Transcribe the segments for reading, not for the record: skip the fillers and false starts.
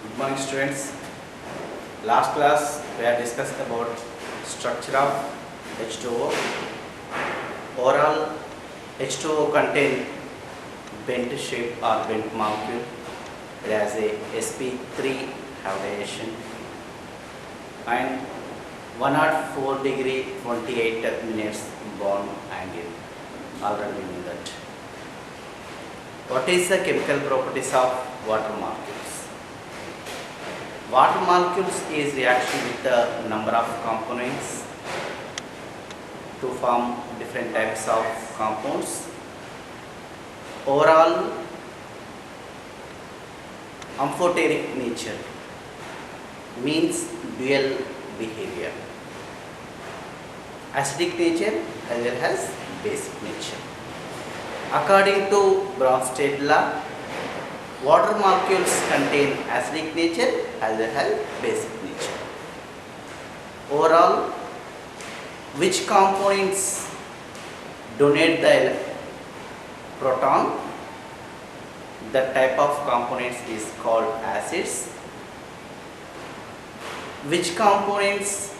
Good morning, students. Last class we have discussed about structure of H2O. Overall, H2O contain bent shape or bent molecule. It has a sp3 hybridization and 104 degree 28 minutes bond angle. Already we know that. What is the chemical properties of water molecules? Water molecules is reaction with the number of components to form different types of compounds. Overall, amphoteric nature means dual behavior. Acidic nature as well as basic nature. According to Bronsted law, water molecules contain acidic nature as well as basic nature. Overall, which components donate the proton? That type of components is called acids. Which components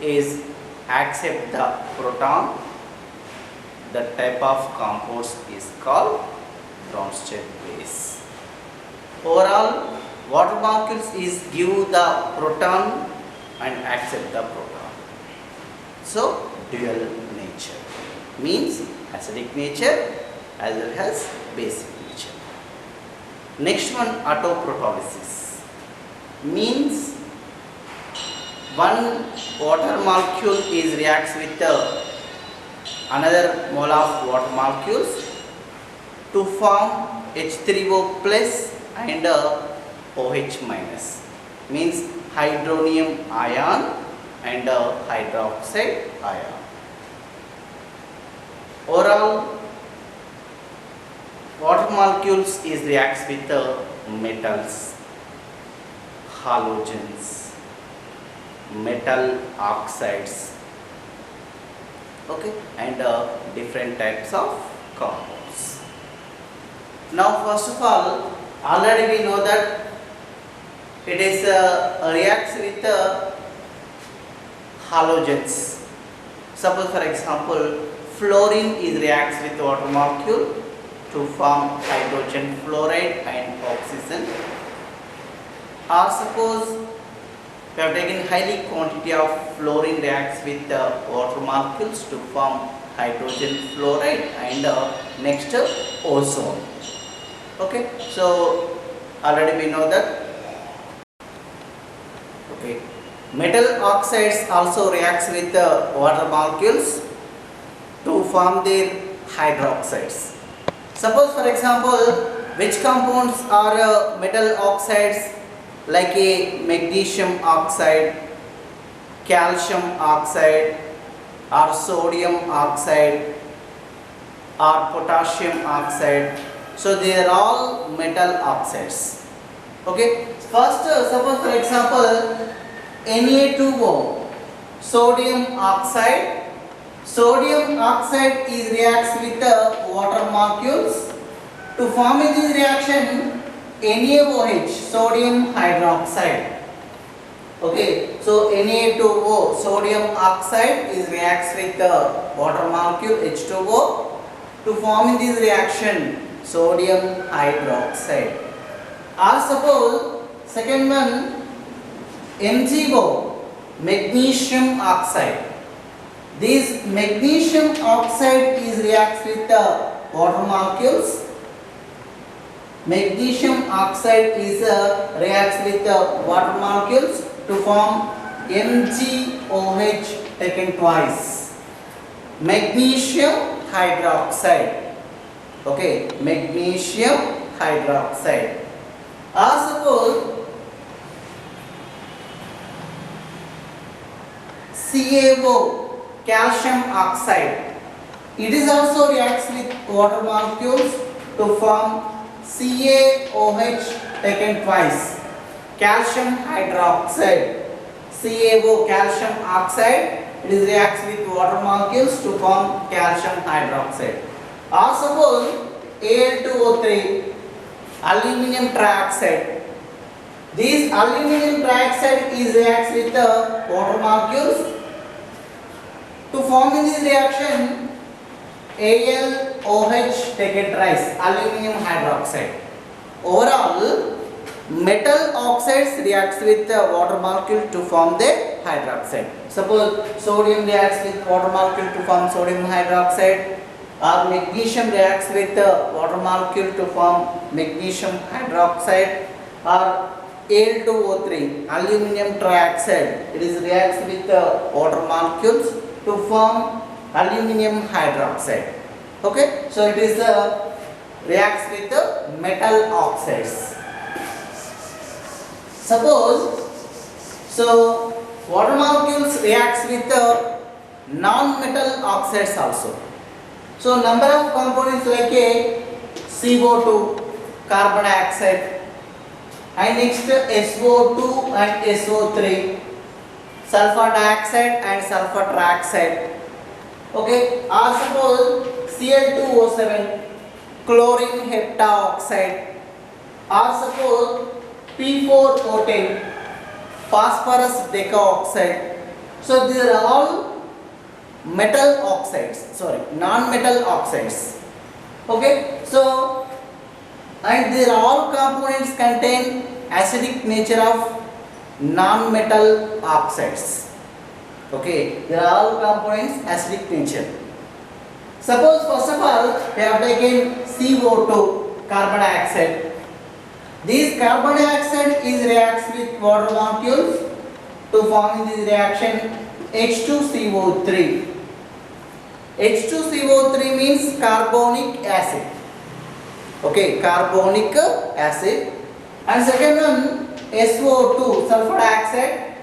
is accept the proton? That type of compounds is called Bronsted base. Overall, water molecules is give the proton and accept the proton. So, dual nature means acidic nature as well as basic nature. Next one, autoprotolysis means one water molecule is reacts with another mole of water molecules to form H3O plus and OH minus, means hydronium ion and hydroxide ion. Overall, water molecules is reacts with metals, halogens, metal oxides, okay, and different types of compounds. Now, first of all, already we know that it is reacts with halogens. Suppose, for example, fluorine is reacts with water molecule to form hydrogen fluoride and oxygen. Or suppose we have taken highly quantity of fluorine reacts with water molecules to form hydrogen fluoride and next ozone. Okay, so already we know that. Okay, metal oxides also reacts with water molecules to form their hydroxides. Suppose, for example, which compounds are metal oxides, like a magnesium oxide, calcium oxide, or sodium oxide, or potassium oxide. So they are all metal oxides. Okay. First, suppose for example, Na2O, sodium oxide. Sodium oxide is reacts with the water molecules to form in this reaction NaOH, sodium hydroxide. Okay, so Na2O, sodium oxide is reacts with the water molecule H2O to form in this reaction sodium hydroxide. Or suppose second one MgO, magnesium oxide. This magnesium oxide is reacts with the water molecules. Magnesium oxide is reacts with the water molecules to form MgOH taken twice. Magnesium hydroxide. Okay, magnesium hydroxide. Or suppose CaO, calcium oxide. It is also reacts with water molecules to form CaOH taken twice. Calcium hydroxide. CaO, calcium oxide. It is reacts with water molecules to form calcium hydroxide. Or suppose Al2O3, aluminum trioxide. This aluminum trioxide is reacts with the water molecules to form in this reaction AlOH tetrates, aluminum hydroxide. Overall, metal oxides reacts with the water molecule to form the hydroxide. Suppose sodium reacts with water molecule to form sodium hydroxide, or magnesium reacts with the water molecule to form magnesium hydroxide, or Al2O3, aluminum trioxide, it is reacts with the water molecules to form aluminum hydroxide. Okay, so it is reacts with the metal oxides. Suppose, so water molecules reacts with the non-metal oxides also. So number of components like a CO2, carbon dioxide, and next SO2 and SO3, sulfur dioxide and sulfur trioxide. Okay, or suppose Cl2O7, chlorine heptaoxide, or suppose P4O10, phosphorus decaoxide. So these are all metal oxides, non-metal oxides. Okay, so and these are all components contain acidic nature of non-metal oxides. Okay, they are all components acidic nature. Suppose first of all we have taken CO2, carbon dioxide. This carbon dioxide is reacts with water molecules to form in this reaction H2CO3. H2CO3 means carbonic acid. Okay, carbonic acid. And second one SO2, sulfur dioxide.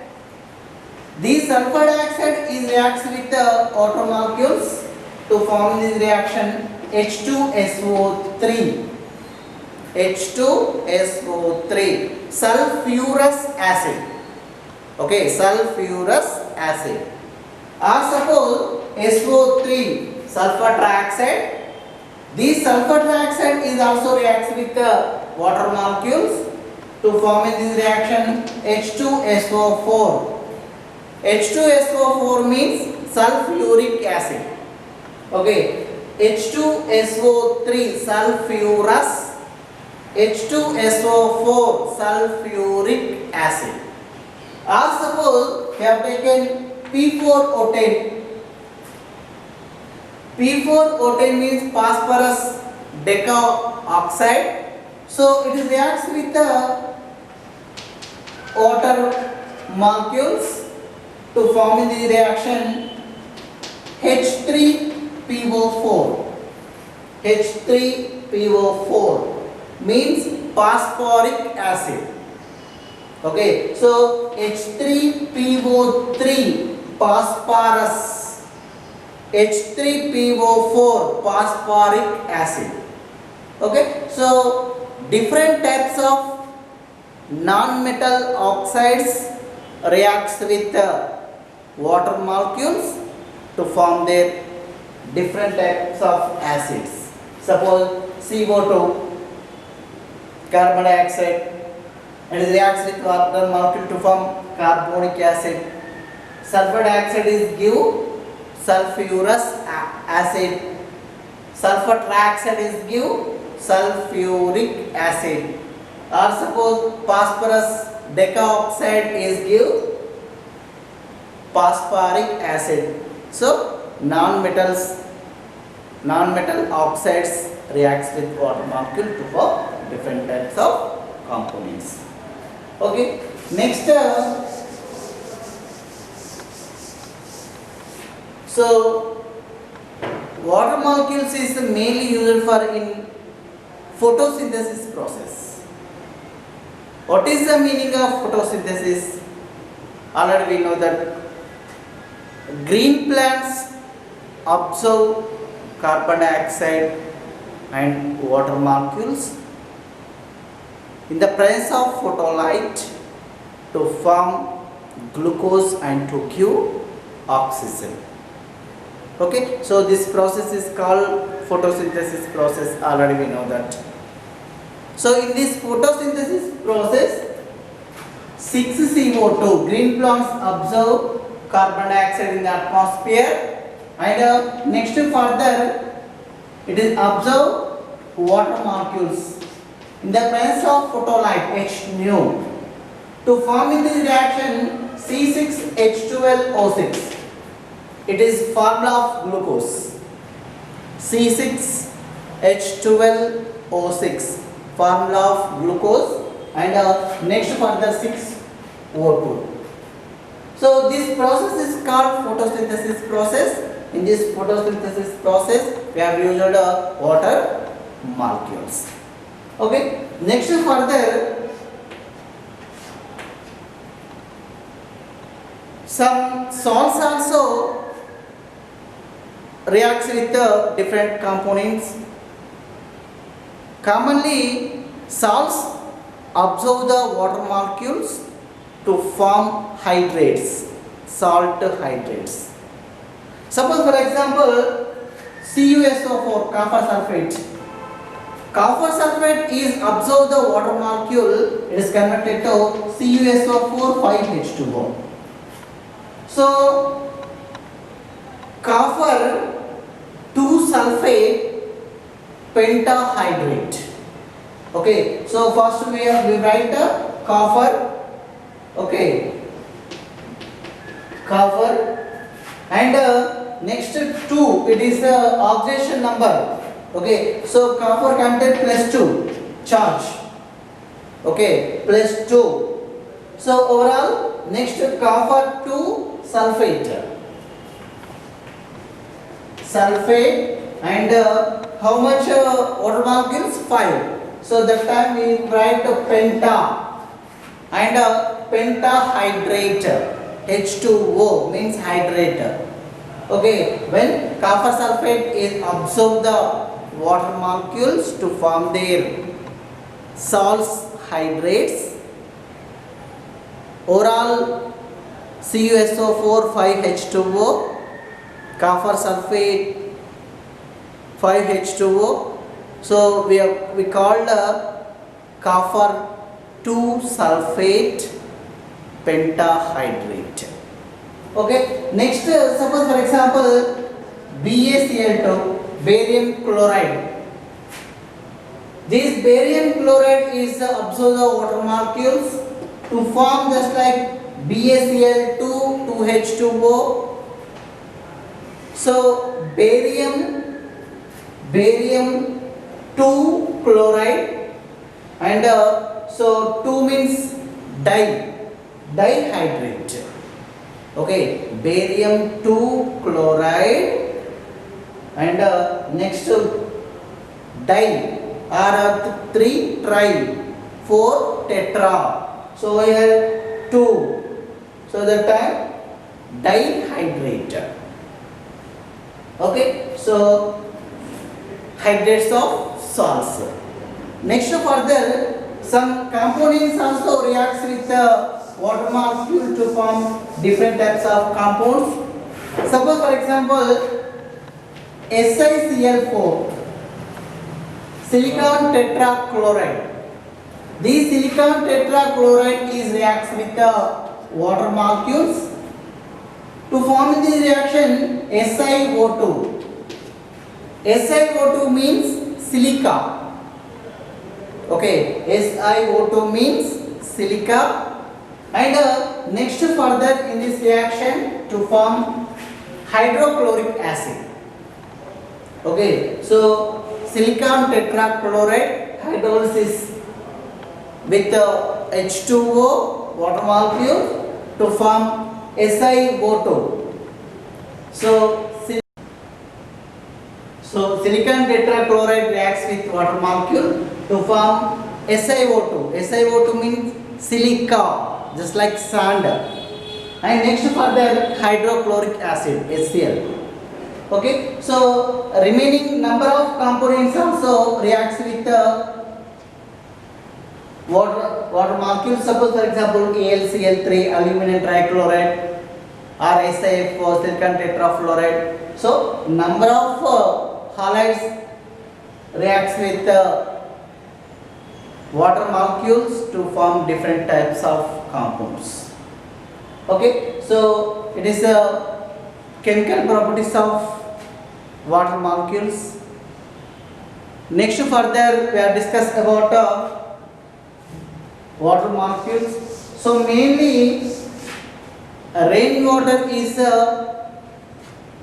This sulfur dioxide is reacts with the water molecules to form this reaction H2SO3. H2SO3, sulfurous acid. Okay, sulfurous acid. Or suppose SO3, sulfur trioxide. This sulfur trioxide is also reacts with the water molecules to form in this reaction H2SO4. H2SO4 means sulfuric acid. Okay, H2SO3 sulfurous, H2SO4 sulfuric acid. Or suppose we have taken P4O10. P4O10 means phosphorus decaoxide. So it reacts with the water molecules to form in the reaction H3PO4. H3PO4 means phosphoric acid. Okay, so H3PO3 phosphorus, H3PO4 phosphoric acid. Okay, so different types of non-metal oxides reacts with water molecules to form their different types of acids. Suppose CO2, carbon dioxide, and it reacts with water molecule to form carbonic acid. Sulfur dioxide is give sulfurous acid. Sulfur trioxide is give sulfuric acid. Or suppose phosphorus decaoxide is give phosphoric acid. So non-metal oxides reacts with water molecule to form different types of components. Okay, next so water molecules is mainly used for in photosynthesis process. What is the meaning of photosynthesis? Already we know that green plants absorb carbon dioxide and water molecules in the presence of photolight to form glucose and to give oxygen. Okay, so this process is called photosynthesis process. Already we know that. So in this photosynthesis process, 6CO2. Green plants absorb carbon dioxide in the atmosphere, and next further it is absorb water molecules in the presence of photolite H nu. To form in this reaction C6H12O6. It is formula of glucose. C6H12O6 formula of glucose, and next further 6O2. So this process is called photosynthesis process. In this photosynthesis process we have used water molecules. Okay, next further some salts also reacts with different components. Commonly salts absorb the water molecules to form hydrates, salt hydrates. Suppose for example CuSO4, copper sulfate. Copper sulfate is absorb the water molecule, it is converted to CuSO4 5H2O. So copper 2 sulfate pentahydrate. Okay, so first we write copper. Okay, copper, and next 2 it is the oxidation number. Okay, so copper content +2 charge. Okay, +2. So overall next copper 2 sulfate, and how much water molecules? 5. So that time we write penta, and pentahydrate H2O means hydrate. Okay, when copper sulfate is absorb the water molecules to form their salts hydrates, overall CuSO4 5H2O, copper sulfate 5H2O. So we called copper 2 sulfate pentahydrate. Okay, next suppose for example BaCl2, barium chloride. This barium chloride is absorb the water molecules to form just like BaCl2 2H2O. So barium 2 chloride, and so 2 means dihydrate. Okay, barium 2 chloride, and next di or 3 tri 4 tetra. So here 2, so that time dihydrate. Okay, so hydrates of salts. Next further some components also reacts with the water molecule to form different types of compounds. Suppose for example SiCl4, silicon tetrachloride. This silicon tetrachloride is reacts with the water molecules to form in this reaction SiO2. SiO2 means silica. Okay, SiO2 means silica, and next further in this reaction to form hydrochloric acid. Okay, so silicon tetrachloride hydrolysis with H2O water molecule to form SiO2. So silicon tetrachloride reacts with water molecule to form SiO2. SiO2 means silica, just like sand. And next further hydrochloric acid HCl. Okay, so remaining number of components also reacts with the water molecules. Suppose for example AlCl3 aluminum trichloride, or SiF4 silicon tetrafluoride. So number of halides reacts with water molecules to form different types of compounds. Okay, so it is the chemical properties of water molecules. Next further we are discuss about water molecules. So mainly rainwater is a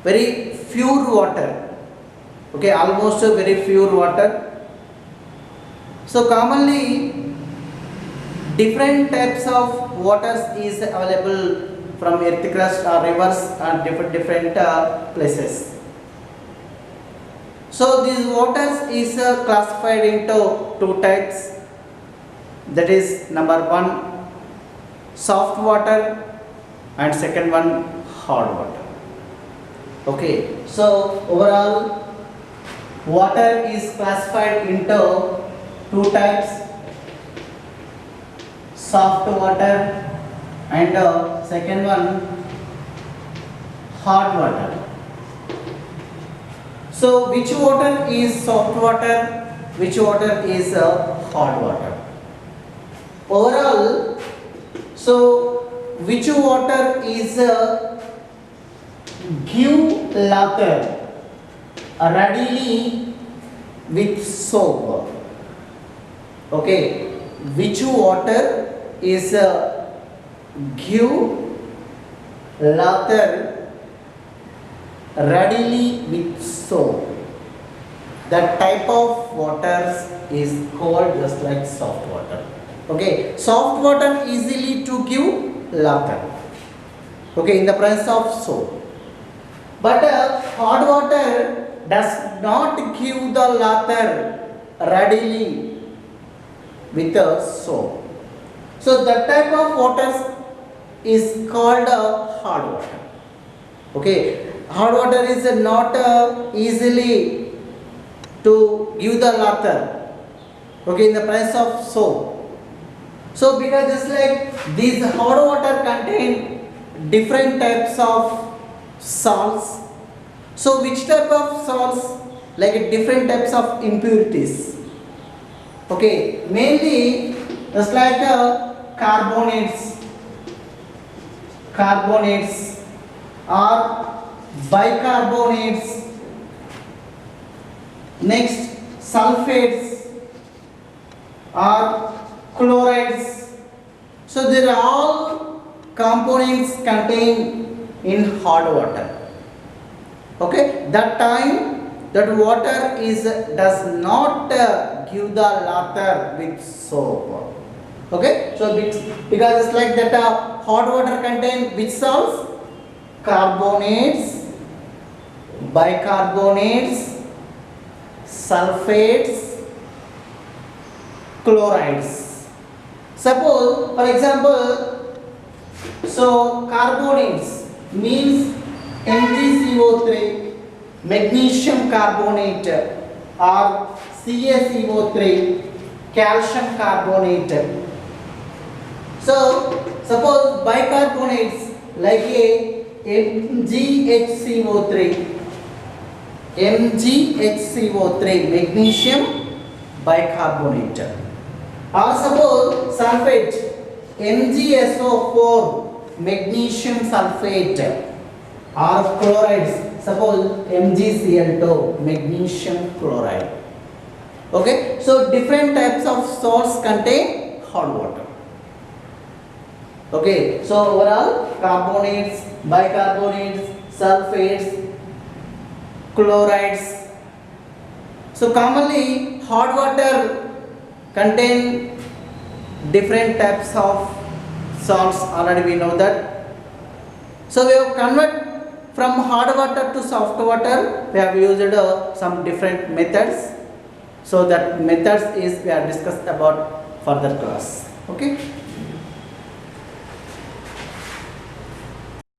very pure water. Okay, almost a very pure water. So commonly different types of waters is available from earth crust or rivers and different places. So these waters is classified into two types. That is number one soft water and second one hard water. Okay, so overall water is classified into two types, soft water and second one hard water. So which water is soft water, which water is hard water? Overall, so which water is give lather readily with soap? Okay, which water is give lather readily with soap? That type of waters is called just like soft water. Okay, soft water easily to give lather. Okay, in the presence of soap. But hard water does not give the lather readily with a soap. So that type of waters is called hard water. Okay, hard water is not easily to give the lather. Okay, in the presence of soap. So because just like these hard water contain different types of salts. So which type of salts? Like different types of impurities. Okay, mainly just like carbonates or bicarbonates, next sulfates or chlorides. So they are all components contained in hard water. Okay, that time that water is does not give the lather with soap. Okay, so because it's like that hot water contain which salts? Carbonates, bicarbonates, sulfates, chlorides. Suppose for example, so carbonates means MgCO3, magnesium carbonate or CaCO3, calcium carbonate. So suppose bicarbonates like a MgHCO3, magnesium bicarbonate. Or suppose sulfate MgSO4, magnesium sulfate. Or chlorides, suppose MgCl2, magnesium chloride. Okay, so different types of salts contain hot water. Okay, so overall carbonates, bicarbonates, sulfates, chlorides. So commonly hot water contain different types of salts, already we know that. So we have convert from hard water to soft water, we have used some different methods. So that methods is we are discussed about further class. Okay.